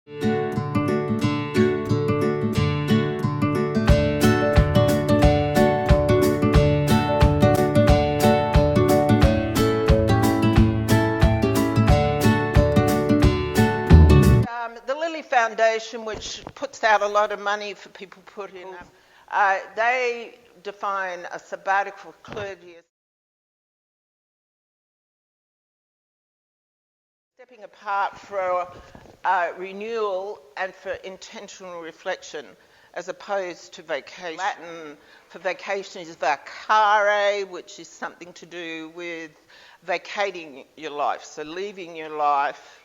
The Lily Foundation, which puts out a lot of money for people put in, they define a sabbatical clergy as stepping apart for renewal and for intentional reflection, as opposed to vacation. Latin for vacation is vacare, which is something to do with vacating your life, so leaving your life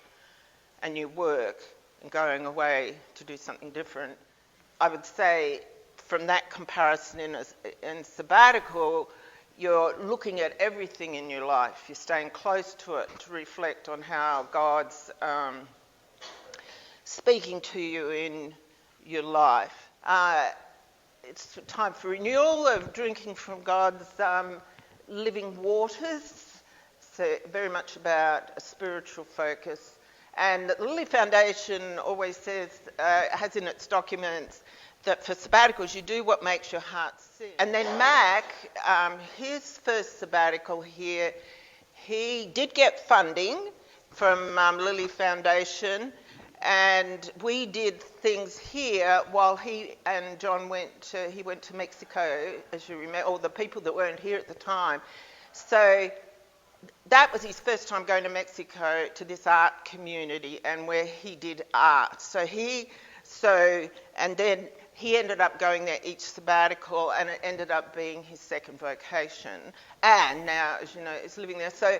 and your work and going away to do something different. I would say from that comparison in sabbatical, you're looking at everything in your life. You're staying close to it to reflect on how God's speaking to you in your life. It's time for renewal, of drinking from God's living waters. So very much about a spiritual focus. And the Lily Foundation always says, has in its documents, that for sabbaticals you do what makes your heart sing. And then Mac, his first sabbatical here, he did get funding from Lily Foundation, and we did things here while he and John went to Mexico, as you remember, or the people that weren't here at the time. So that was his first time going to Mexico, to this art community, and where he did art. And then he ended up going there each sabbatical, and it ended up being his second vocation. And now, as you know, is living there. So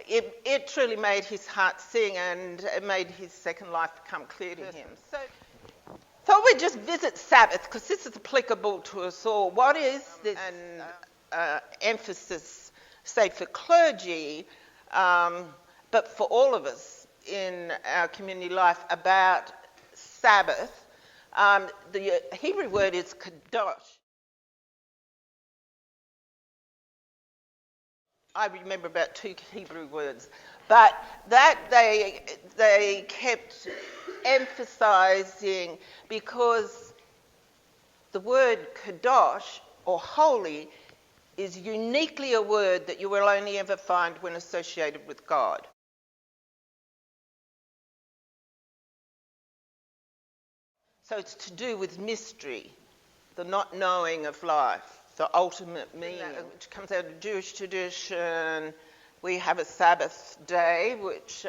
it truly made his heart sing, and it made his second life become clear to him. So thought we'd just visit Sabbath, because this is applicable to us all. What is this emphasis, say, for clergy, but for all of us in our community life about Sabbath? The Hebrew word is kadosh. I remember about 2 Hebrew words, but that they kept emphasizing, because the word kadosh, or holy, is uniquely a word that you will only ever find when associated with God. So it's to do with mystery, the not knowing of life, the ultimate meaning, which comes out of Jewish tradition. We have a Sabbath day, which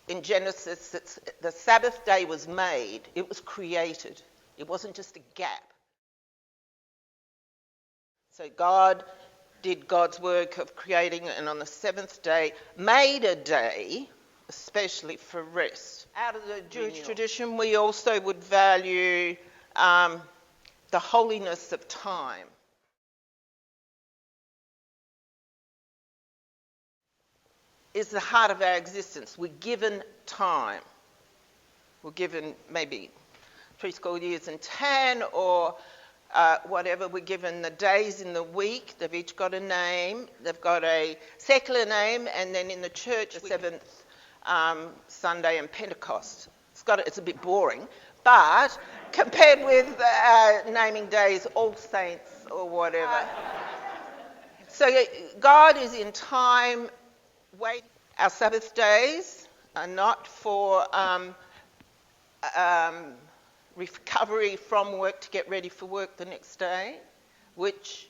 in Genesis, the Sabbath day was made. It was created. It wasn't just a gap. So God did God's work of creating, and on the seventh day made a day especially for rest. Out of the Jewish tradition, we also would value the holiness of time. Is the heart of our existence. We're given time. We're given maybe 3 school years and 10, or whatever. We're given the days in the week. They've each got a name. They've got a secular name, and then in the church, the seventh Sunday and Pentecost. It's a bit boring, but compared with naming days, All Saints or whatever. So God is in time waiting. Our Sabbath days are not for recovery from work to get ready for work the next day, which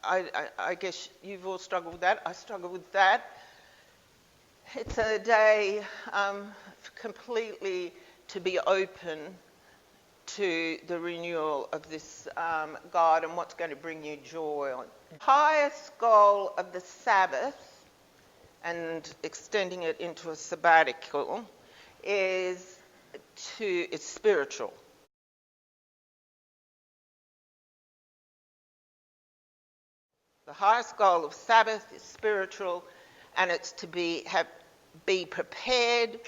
I guess you've all struggled with that. I struggle with that. It's a day completely to be open to the renewal of this God and what's going to bring you joy. The highest goal of the Sabbath, and extending it into a sabbatical, is spiritual. The highest goal of Sabbath is spiritual, and it's to be prepared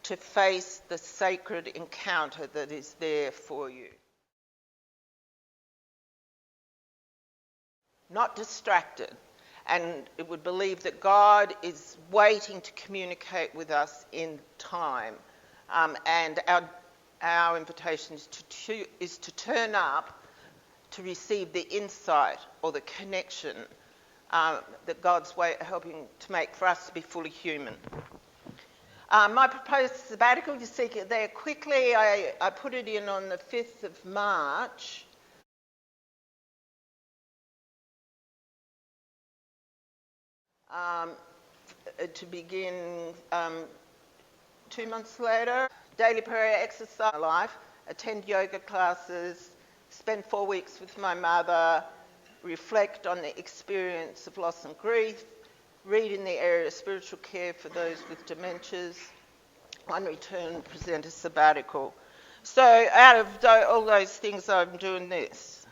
to face the sacred encounter that is there for you. Not distracted. and it would believe that God is waiting to communicate with us in time. And our invitation is to turn up to receive the insight or the connection that God's helping to make for us to be fully human. My proposed sabbatical, you see it there quickly, I put it in on the 5th of March. To begin 2 months later. Daily prayer, exercise, life, attend yoga classes, spend 4 weeks with my mother, reflect on the experience of loss and grief, read in the area of spiritual care for those with dementias, on return present a sabbatical. So out of all those things, I'm doing this,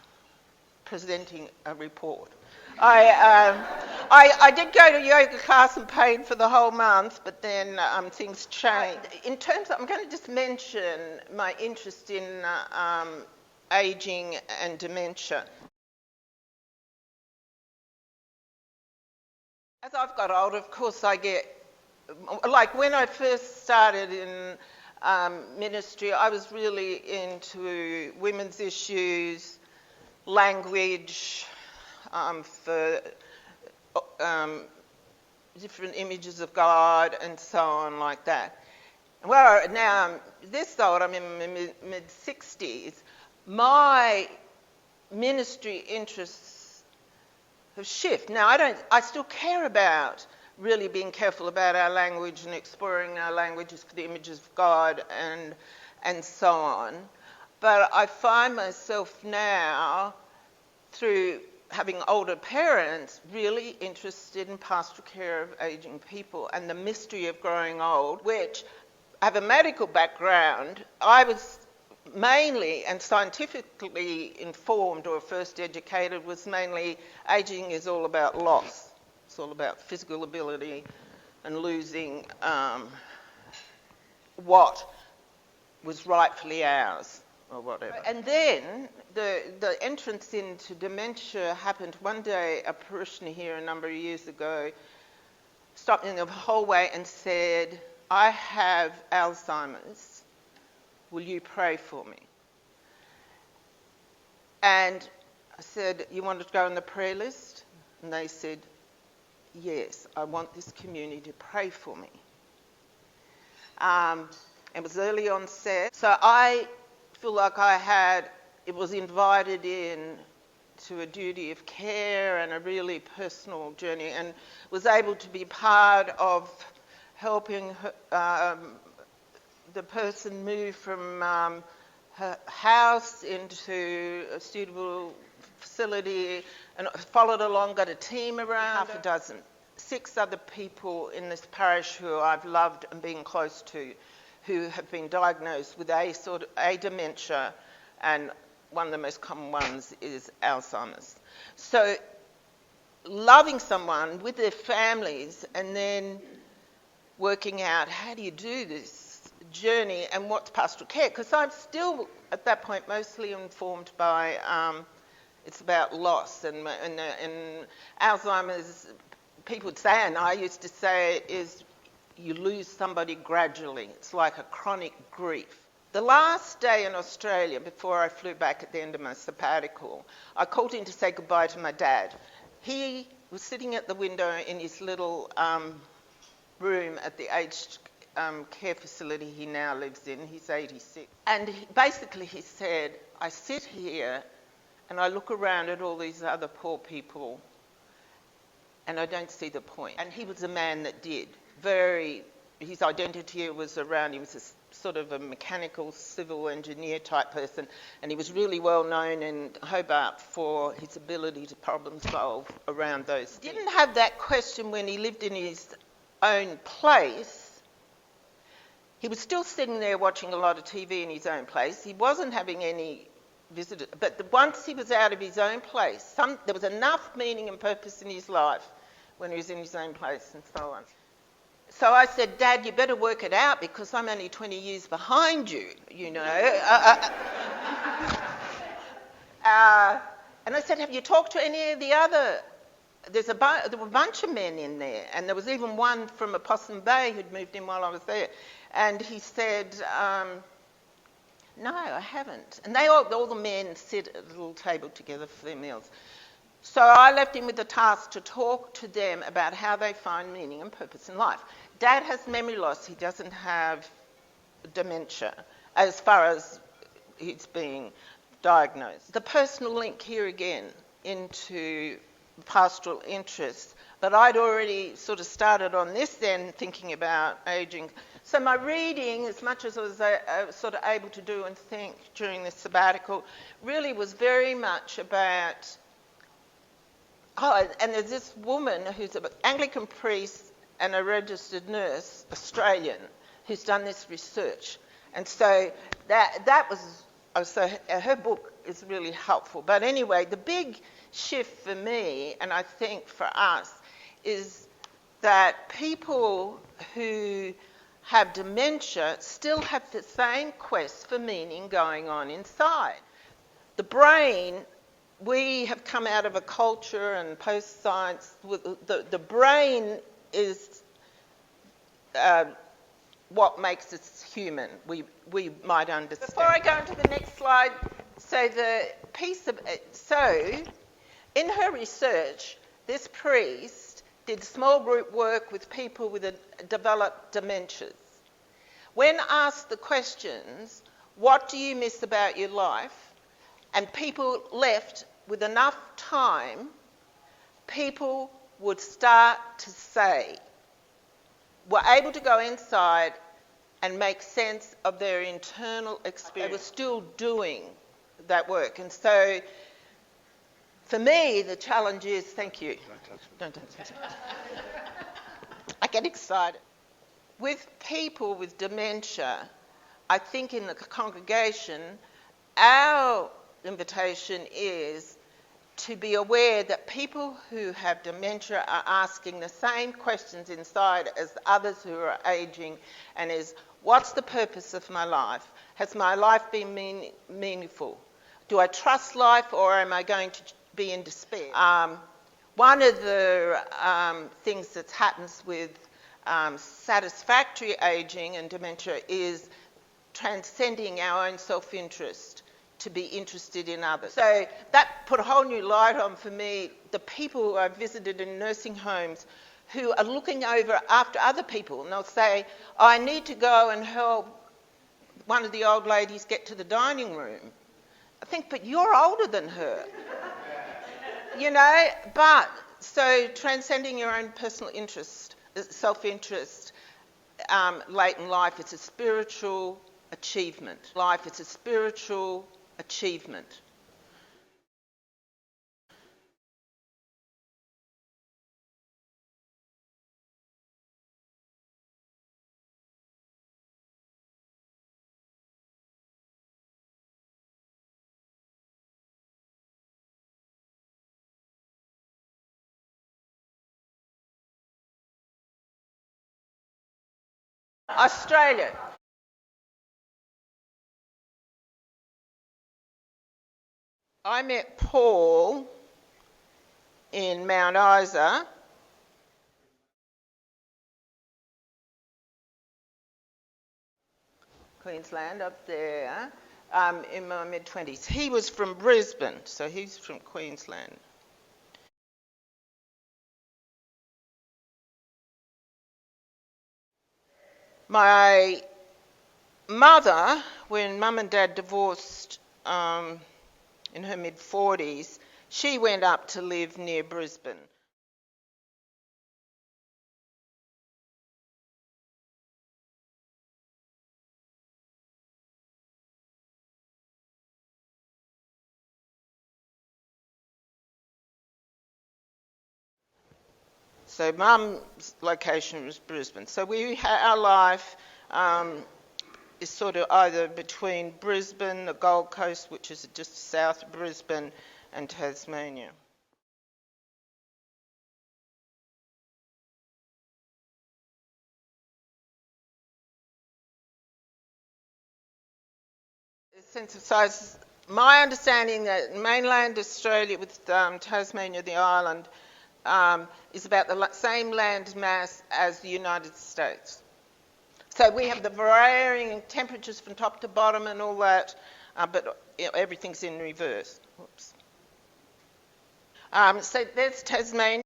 presenting a report. I did go to yoga class and paid for the whole month, but then things changed. In terms of, I'm going to just mention my interest in ageing and dementia. As I've got older, of course, I get, like when I first started in ministry, I was really into women's issues, language, for different images of God and so on like that. Well, now I'm this old, I'm in my mid-60s, my ministry interests have shifted. Now I still care about really being careful about our language and exploring our languages for the images of God and so on. But I find myself now, through having older parents, really interested in pastoral care of ageing people and the mystery of growing old, which I have a medical background. I was mainly and scientifically informed or first educated was mainly ageing is all about loss. It's all about physical ability and losing what was rightfully ours. Or whatever. And then the entrance into dementia happened one day. A parishioner here a number of years ago stopped me in the hallway and said, "I have Alzheimer's. Will you pray for me?" And I said, "You want to go on the prayer list?" And they said, "Yes, I want this community to pray for me." It was early onset, so I feel like it was invited in to a duty of care and a really personal journey, and was able to be part of helping the person move from her house into a suitable facility, and followed along, got a team around, half a dozen, 6 other people in this parish who I've loved and been close to, who have been diagnosed with a dementia, and one of the most common ones is Alzheimer's. So loving someone with their families and then working out how do you do this journey and what's pastoral care, because I'm still at that point mostly informed by it's about loss and Alzheimer's. People would say, and I used to say, is you lose somebody gradually. It's like a chronic grief. The last day in Australia, before I flew back at the end of my sabbatical, I called in to say goodbye to my dad. He was sitting at the window in his little room at the aged care facility he now lives in. He's 86. And basically he said, "I sit here and I look around at all these other poor people and I don't see the point." And he was a man that did. His identity was around, he was a sort of a mechanical civil engineer type person, and he was really well known in Hobart for his ability to problem solve around those things. He didn't have that question when he lived in his own place. He was still sitting there watching a lot of TV in his own place. He wasn't having any visitors, but once he was out of his own place, there was enough meaning and purpose in his life when he was in his own place and so on. So I said, "Dad, you better work it out because I'm only 20 years behind you, you know." And I said, "Have you talked to any of the other there were a bunch of men in there, and there was even one from Opossum Bay who'd moved in while I was there. And he said, no, I haven't. And all the men sit at a little table together for their meals. So I left him with the task to talk to them about how they find meaning and purpose in life. Dad has memory loss. He doesn't have dementia, as far as he's being diagnosed. The personal link here again into pastoral interests, but I'd already sort of started on this then thinking about ageing. So my reading, as much as I was sort of able to do and think during this sabbatical, really was very much about, and there's this woman who's an Anglican priest and a registered nurse, Australian, who's done this research. And so that was, so her book is really helpful. But anyway, the big shift for me, and I think for us, is that people who have dementia still have the same quest for meaning going on inside. The brain, we have come out of a culture and post-science, the brain is what makes us human, we might understand. Before I go into the next slide, so in her research, this priest did small group work with people with developed dementias. When asked the questions, what do you miss about your life? And people left with enough time, people would start to say, were able to go inside and make sense of their internal experience. They were still doing that work. And so, for me, the challenge is, thank you. Don't touch it. I get excited. With people with dementia, I think in the congregation, our invitation is to be aware that people who have dementia are asking the same questions inside as others who are aging, and is, what's the purpose of my life? Has my life been meaningful? Do I trust life, or am I going to be in despair? One of the things that happens with satisfactory aging and dementia is transcending our own self-interest to be interested in others. So that put a whole new light on for me the people who I've visited in nursing homes who are looking over after other people, and they'll say, I need to go and help one of the old ladies get to the dining room. I think, but you're older than her. You know, but so transcending your own personal interest, self-interest, late in life, it's a spiritual achievement. Life, it's a spiritual achievement. Australia. I met Paul in Mount Isa. Queensland, up there, in my mid-20s. He was from Brisbane, so he's from Queensland. My mother, when Mum and Dad divorced in her mid-40s, she went up to live near Brisbane. So Mum's location was Brisbane. So our life is sort of either between Brisbane, the Gold Coast, which is just south of Brisbane, and Tasmania. Synthesize my understanding that mainland Australia with Tasmania, the island, is about the same land mass as the United States. So we have the varying temperatures from top to bottom and all that, but everything's in reverse. Whoops. So there's Tasmania.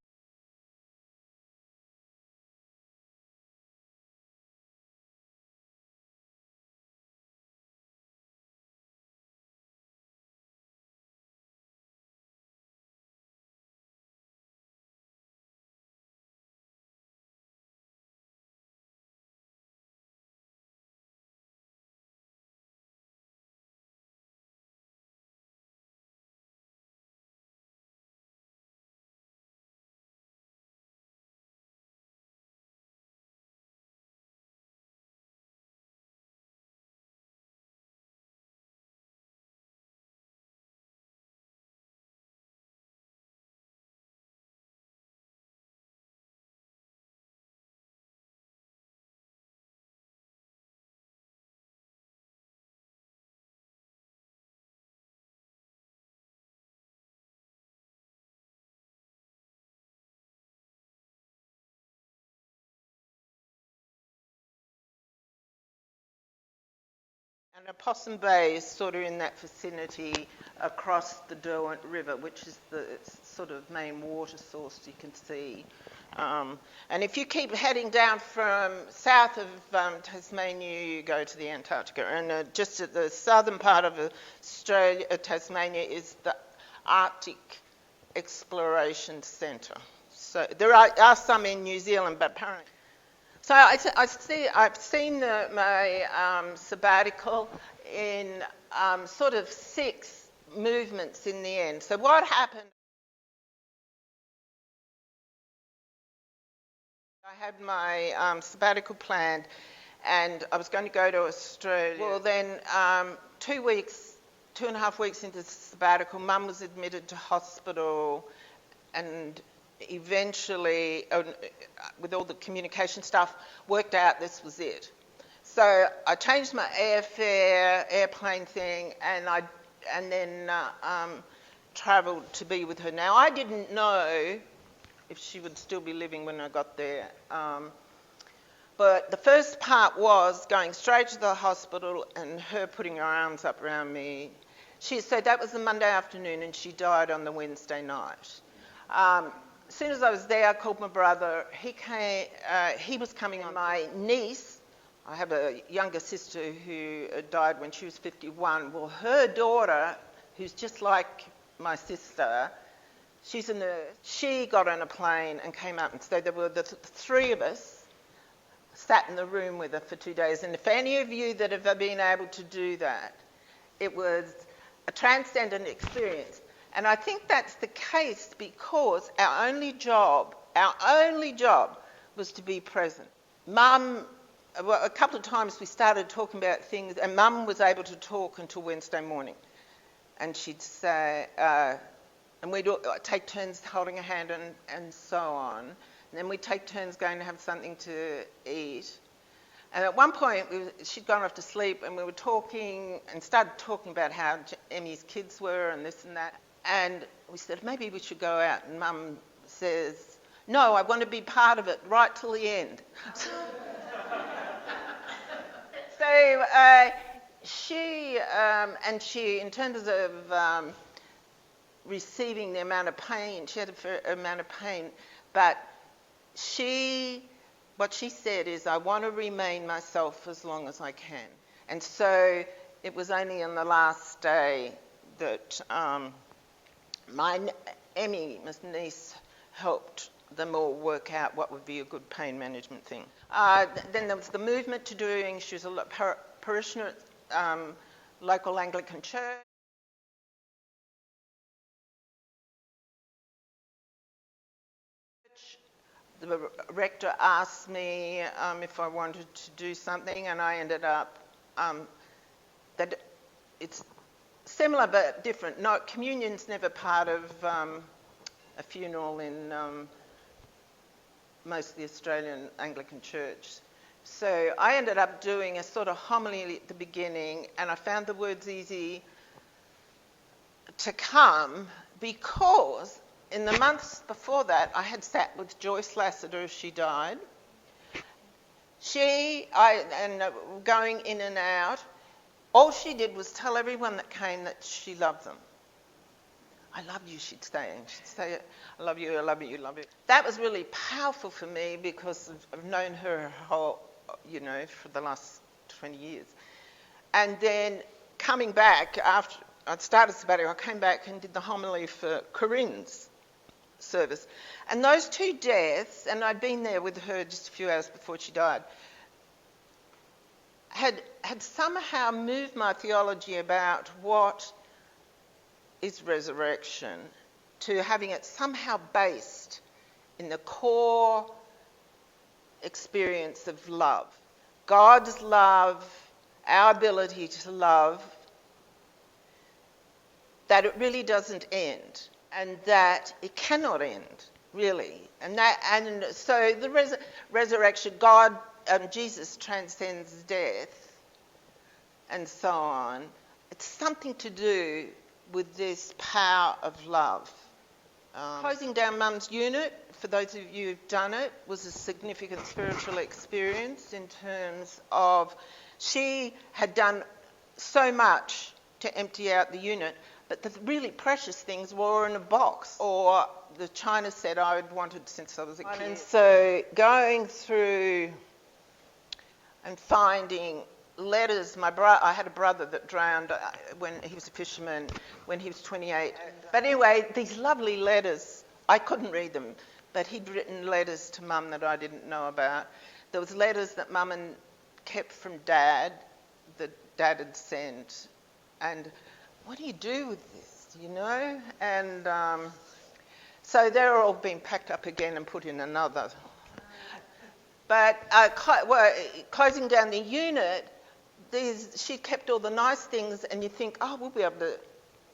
And Opossum Bay is sort of in that vicinity across the Derwent River, which is the sort of main water source you can see. And if you keep heading down from south of Tasmania, you go to the Antarctica. And just at the southern part of Australia, Tasmania, is the Arctic Exploration Centre. So there are some in New Zealand, but apparently. So I've seen my sabbatical in sort of 6 movements in the end. So what happened? I had my sabbatical planned, and I was going to go to Australia. Well, then 2.5 weeks into the sabbatical, Mum was admitted to hospital, and eventually, with all the communication stuff, worked out this was it. So I changed my airplane thing, and then travelled to be with her. Now, I didn't know if she would still be living when I got there. But the first part was going straight to the hospital and her putting her arms up around me. So that was the Monday afternoon, and she died on the Wednesday night. As soon as I was there, I called my brother. He came. He was coming on. My niece, I have a younger sister who died when she was 51. Well, her daughter, who's just like my sister, she's a nurse. She got on a plane and came up, and so there were the 3 of us sat in the room with her for 2 days. And if any of you that have been able to do that, it was a transcendent experience. And I think that's the case because our only job was to be present. Mum, well, a couple of times we started talking about things, and Mum was able to talk until Wednesday morning. And she'd say, and we'd take turns holding her hand and so on. And then we'd take turns going to have something to eat. And at one point, she'd gone off to sleep, and we were talking and started talking about how Emmy's kids were and this and that. And we said, maybe we should go out. And Mum says, no, I want to be part of it right till the end. So she, in terms of receiving the amount of pain, she had a fair amount of pain, but what she said is, I want to remain myself as long as I can. And so it was only on the last day that Emmy, my niece, helped them all work out what would be a good pain management thing. Then there was the movement to doing, she was a parishioner at local Anglican church. The rector asked me if I wanted to do something, and I ended up that it's similar but different. No, communion's never part of a funeral in most of the Australian Anglican church. So I ended up doing a sort of homily at the beginning, and I found the words easy to come because in the months before that, I had sat with Joyce Lassiter as she died. Going in and out, all she did was tell everyone that came that she loved them. I love you, she'd say, and she'd say, I love you, I love you, I love you. That was really powerful for me because I've known her whole, for the last 20 years. And then coming back, after I'd started Sabbatical, I came back and did the homily for Corinne's service. And those two deaths, and I'd been there with her just a few hours before she died, had somehow moved my theology about what is resurrection to having it somehow based in the core experience of love. God's love, our ability to love, that it really doesn't end, and that it cannot end, really. And so the resurrection, God, Jesus transcends death, and so on. It's something to do with this power of love. Closing down Mum's unit, for those of you who've done it, was a significant spiritual experience in terms of she had done so much to empty out the unit, but the really precious things were in a box, or the china set I'd wanted since I was a kid. And so going through and finding letters, I had a brother that drowned when he was a fisherman when he was 28. But anyway, these lovely letters, I couldn't read them, but he'd written letters to Mum that I didn't know about. There was letters that Mum kept from Dad, that Dad had sent. And what do you do with this, And so they're all being packed up again and put in another. But closing down the unit, she kept all the nice things, and you think, we'll be able to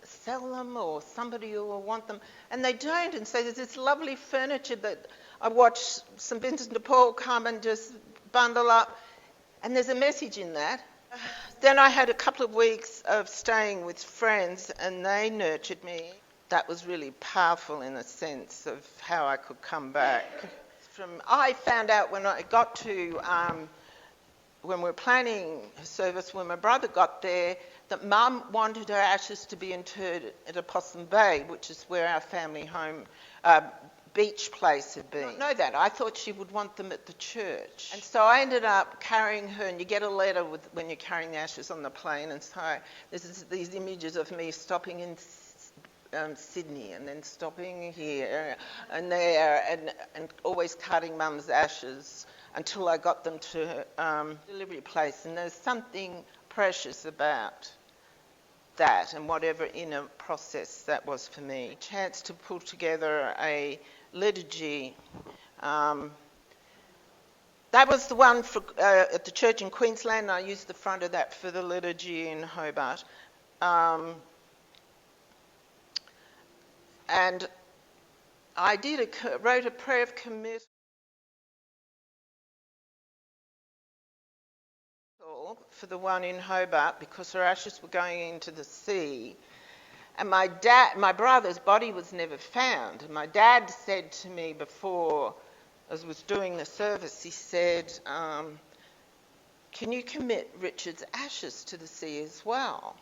sell them, or somebody will want them, and they don't. And so there's this lovely furniture that I watched some Vincent de Paul come and just bundle up, and there's a message in that. Then I had a couple of weeks of staying with friends, and they nurtured me. That was really powerful in a sense of how I could come back. I found out when I got to when we were planning a service, when my brother got there, that Mum wanted her ashes to be interred at Opossum Bay, which is where our family home beach place had been. I didn't know that. I thought she would want them at the church. And so I ended up carrying her, and you get a letter when you're carrying the ashes on the plane, and so there's these images of me stopping in Sydney and then stopping here and there and always carting Mum's ashes until I got them to her delivery place. And there's something precious about that, and whatever inner process that was for me. A chance to pull together a liturgy. That was the one for, at the church in Queensland. I used the front of that for the liturgy in Hobart. And I wrote a prayer of committal for the one in Hobart because her ashes were going into the sea. And my brother's body was never found. And my dad said to me before, as I was doing the service, he said, can you commit Richard's ashes to the sea as well?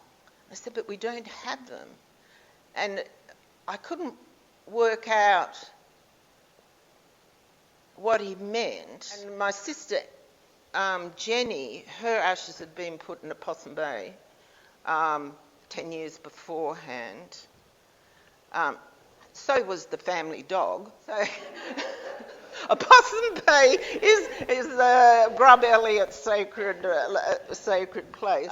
I said, but we don't have them. And I couldn't work out what he meant. And my sister, Jenny, her ashes had been put in Opossum Bay 10 years beforehand. So was the family dog. So Opossum Bay is Grub Elliott's sacred place.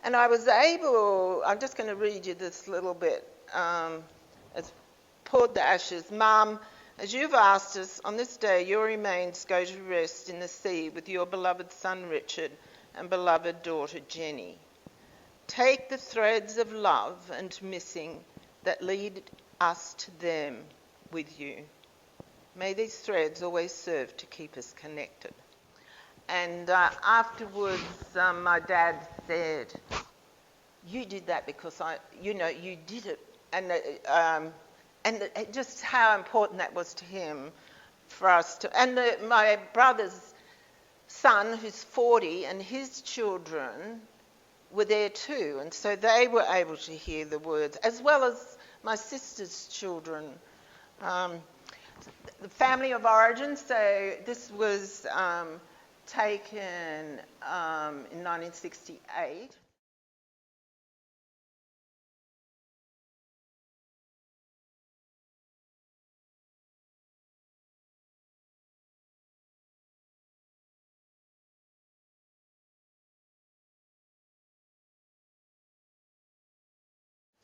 And I was able, I'm just going to read you this little bit. As poured the ashes, Mum, as you've asked us, on this day your remains go to rest in the sea with your beloved son Richard and beloved daughter Jenny. Take the threads of love and missing that lead us to them with you. May these threads always serve to keep us connected. And afterwards, my dad said, you did that because you did it. And and just how important that was to him for us to. And my brother's son, who's 40, and his children were there too, and so they were able to hear the words, as well as my sister's children. The family of origin, so this was taken in 1968.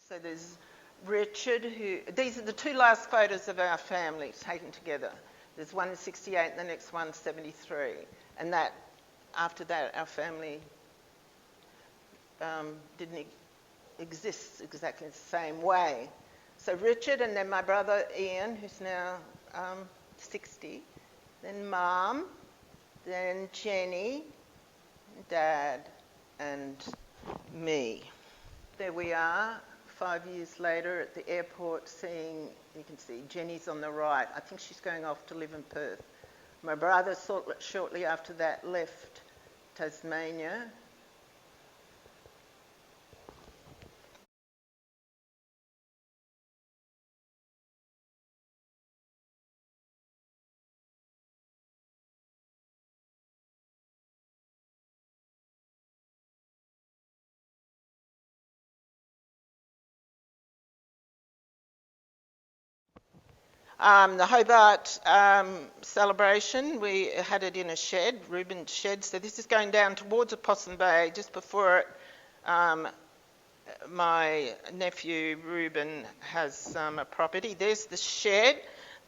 So there's Richard, these are the two last photos of our family taken together. There's one in 68 and the next one 73. And that, after that, our family didn't exist exactly the same way. So Richard, and then my brother Ian, who's now 60, then Mum, then Jenny, Dad, and me. There we are, 5 years later at the airport, seeing, you can see Jenny's on the right. I think she's going off to live in Perth. My brother shortly after that left Tasmania. The Hobart celebration, we had it in a shed, Reuben's shed. So this is going down towards Opossum Bay. Just before it, my nephew Reuben has a property. There's the shed,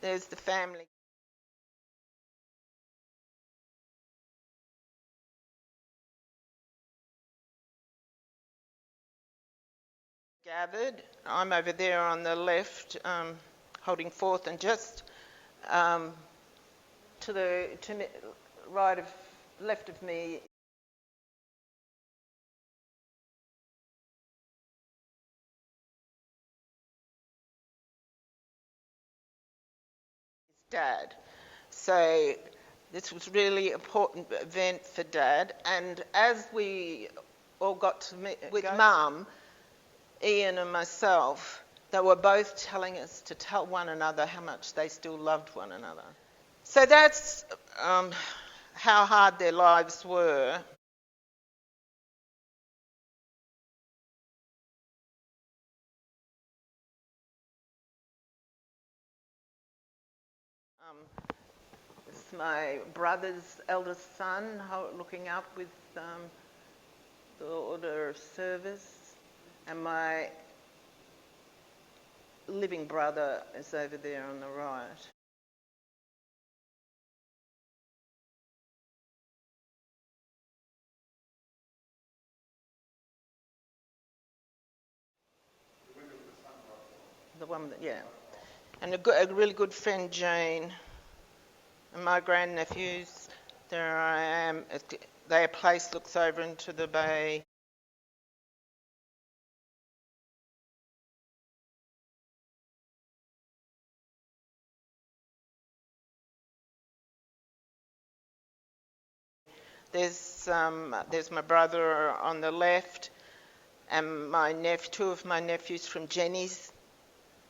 there's the family. Gathered. I'm over there on the left, holding forth, and just to the right of, left of me is Dad. So this was really important event for Dad, and as we all got to meet with Mum, Ian and myself, they were both telling us to tell one another how much they still loved one another. So that's how hard their lives were. It's my brother's eldest son looking up with the order of service, and my living brother is over there on the right. The one that, yeah. And a really good friend, Jane, and my grandnephews. There I am. Their place looks over into the bay. There's my brother on the left, and two of my nephews from Jenny's,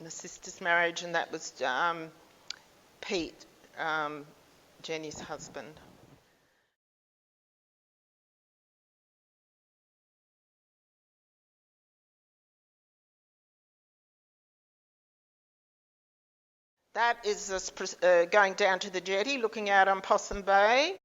the sister's marriage, and that was Pete, Jenny's husband. That is us going down to the jetty, looking out on Possum Bay.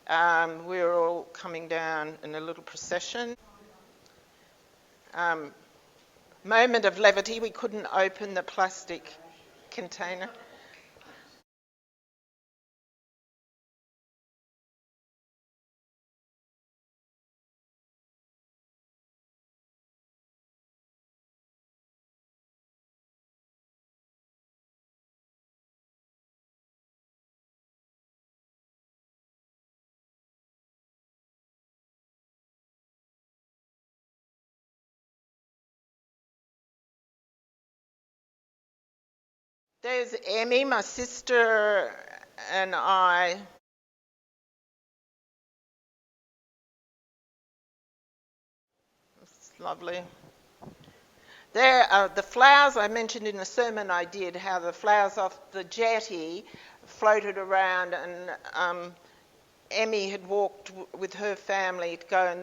We're all coming down in a little procession. Moment of levity, we couldn't open the plastic container. There's Emmy, my sister, and I. It's lovely. There are the flowers I mentioned in the sermon I did, how the flowers off the jetty floated around, and Emmy had walked with her family to go and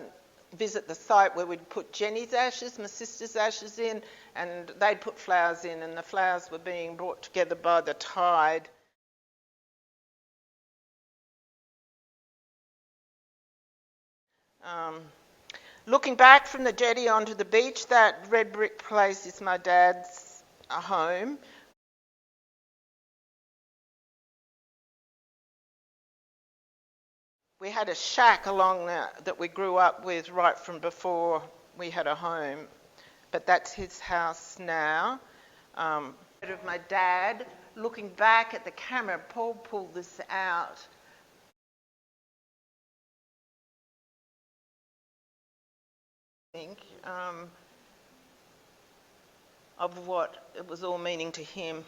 visit the site where we'd put Jenny's ashes, my sister's ashes in, and they'd put flowers in, and the flowers were being brought together by the tide. Looking back from the jetty onto the beach, that red brick place is my dad's home. We had a shack along that we grew up with right from before we had a home, but that's his house now. Of my dad, looking back at the camera, Paul pulled this out. I think of what it was all meaning to him.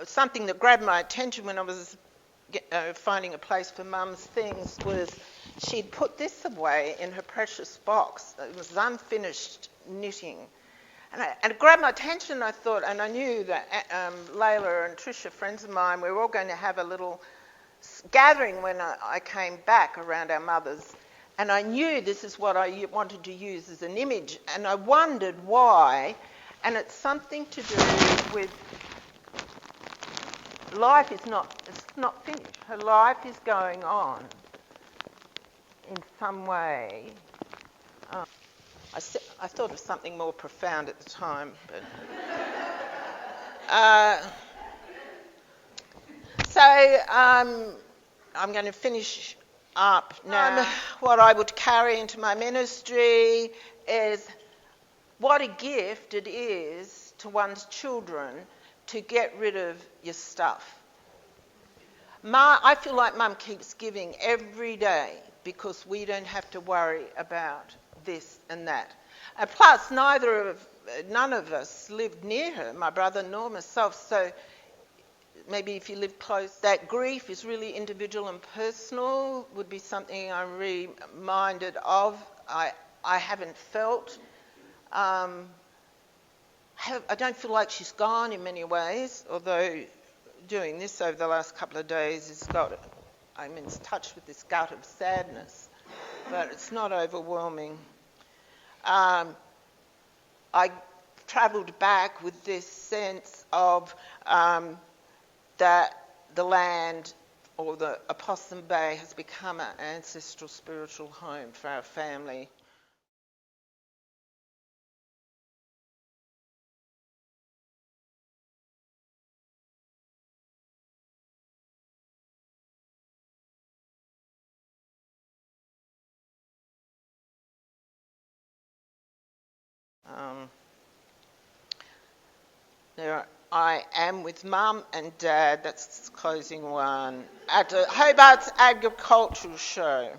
Something that grabbed my attention when I was finding a place for Mum's things was she'd put this away in her precious box. It was unfinished knitting. And it grabbed my attention, I thought, and I knew that Layla and Tricia, friends of mine, we were all going to have a little gathering when I came back around our mothers. And I knew this is what I wanted to use as an image. And I wondered why. And it's something to do with life it's not finished. Her life is going on in some way. I thought of something more profound at the time, but so I'm going to finish up now. What I would carry into my ministry is what a gift it is to one's children to get rid of your stuff. I feel like Mum keeps giving every day because we don't have to worry about this and that. And plus, none of us lived near her, my brother nor myself, so maybe if you live close, that grief is really individual and personal, would be something I'm reminded of. I haven't felt. I don't feel like she's gone in many ways, although doing this over the last couple of days I'm in touch with this gut of sadness, but it's not overwhelming. I travelled back with this sense of that the land or the Opossum Bay has become an ancestral spiritual home for our family. I am with Mum and Dad, that's closing one, at Hobart's Agricultural Show.